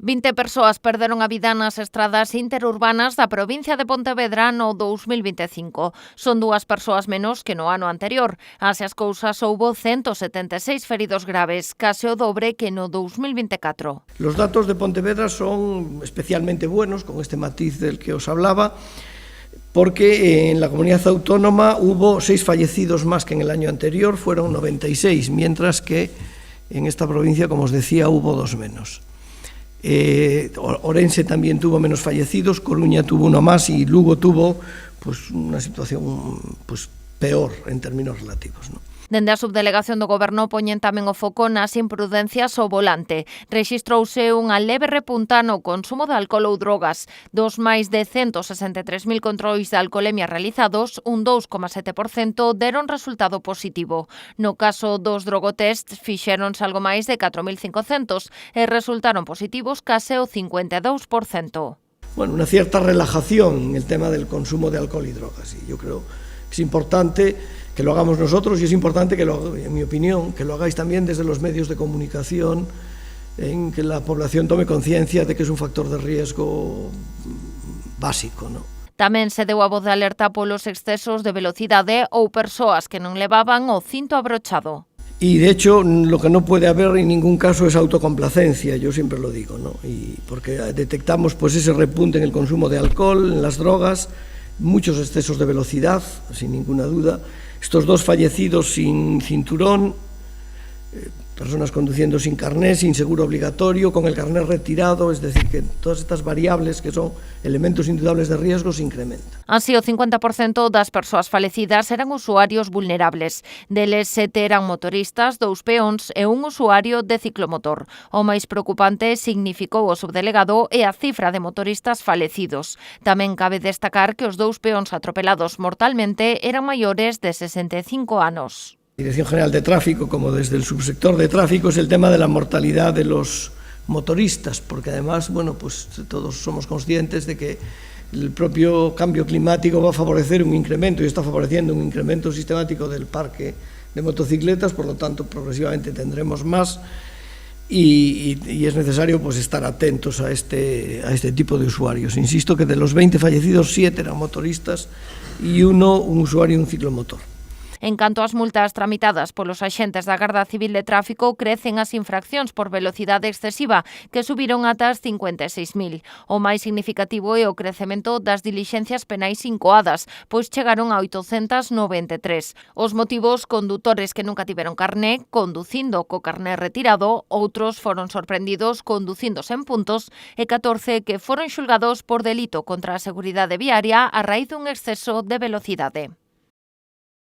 20 persoas perderon a vida nas estradas interurbanas da provincia de Pontevedra no 2025. Son 2 persoas menos que no ano anterior. Así as cousas, houbo 176 feridos graves, case o dobre que no 2024. Los datos de Pontevedra son especialmente buenos, con este matiz del que os hablaba, porque en la comunidad autónoma hubo 6 fallecidos más que en el año anterior, fueron 96, mientras que en esta provincia, como os decía, hubo 2 menos. Orense también tuvo menos fallecidos, Coruña tuvo uno más y Lugo tuvo una situación peor en términos relativos, ¿no? Dende a subdelegación do Goberno poñen tamén o foco nas imprudencias ao volante. Rexistrouse unha leve repunta no consumo de alcohol ou drogas. Dos máis de 163.000 controis de alcolemia realizados, un 2,7% deron resultado positivo. No caso dos drogotests, fixéronse algo máis de 4.500 e resultaron positivos case o 52%. Bueno, una cierta relajación en el tema del consumo de alcohol y drogas. Y yo creo que es importante que lo hagamos nosotros y es importante que, en mi opinión, que lo hagáis también desde los medios de comunicación, en que la población tome conciencia de que es un factor de riesgo básico, ¿no? Tamén se deu a voz de alerta polos excesos de velocidade ou persoas que non levaban o cinto abrochado. Y de hecho, lo que no puede haber en ningún caso es autocomplacencia, yo siempre lo digo, ¿no? Y porque detectamos ese repunte en el consumo de alcohol, en las drogas, muchos excesos de velocidad, sin ninguna duda. Estos 2 fallecidos sin cinturón, personas conduciendo sin carné, sin seguro obligatorio, con el carné retirado, es decir, que todas estas variables que son elementos indudables de riesgo se incrementan. Así, o 50% das persoas falecidas eran usuarios vulnerables. Deles 7 eran motoristas, 2 peóns e un usuario de ciclomotor. O máis preocupante, significou o subdelegado, é a cifra de motoristas falecidos. Tamén cabe destacar que os 2 peóns atropelados mortalmente eran maiores de 65 anos. Dirección General de Tráfico, como desde el subsector de tráfico, es el tema de la mortalidad de los motoristas, porque además, todos somos conscientes de que el propio cambio climático va a favorecer un incremento y está favoreciendo un incremento sistemático del parque de motocicletas, por lo tanto, progresivamente tendremos más y es necesario estar atentos a este tipo de usuarios. Insisto que de los 20 fallecidos, 7 eran motoristas y uno un usuario de un ciclomotor. En canto ás multas tramitadas polos axentes da Garda Civil de Tráfico, crecen as infraccións por velocidade excesiva, que subiron ata as 56.000. O máis significativo é o crecemento das dilixencias penais incoadas, pois chegaron a 893. Os motivos, condutores que nunca tiveron carné, conducindo co carné retirado, outros foron sorprendidos conducindo sen puntos e 14 que foron xulgados por delito contra a seguridade viaria a raíz dun exceso de velocidade.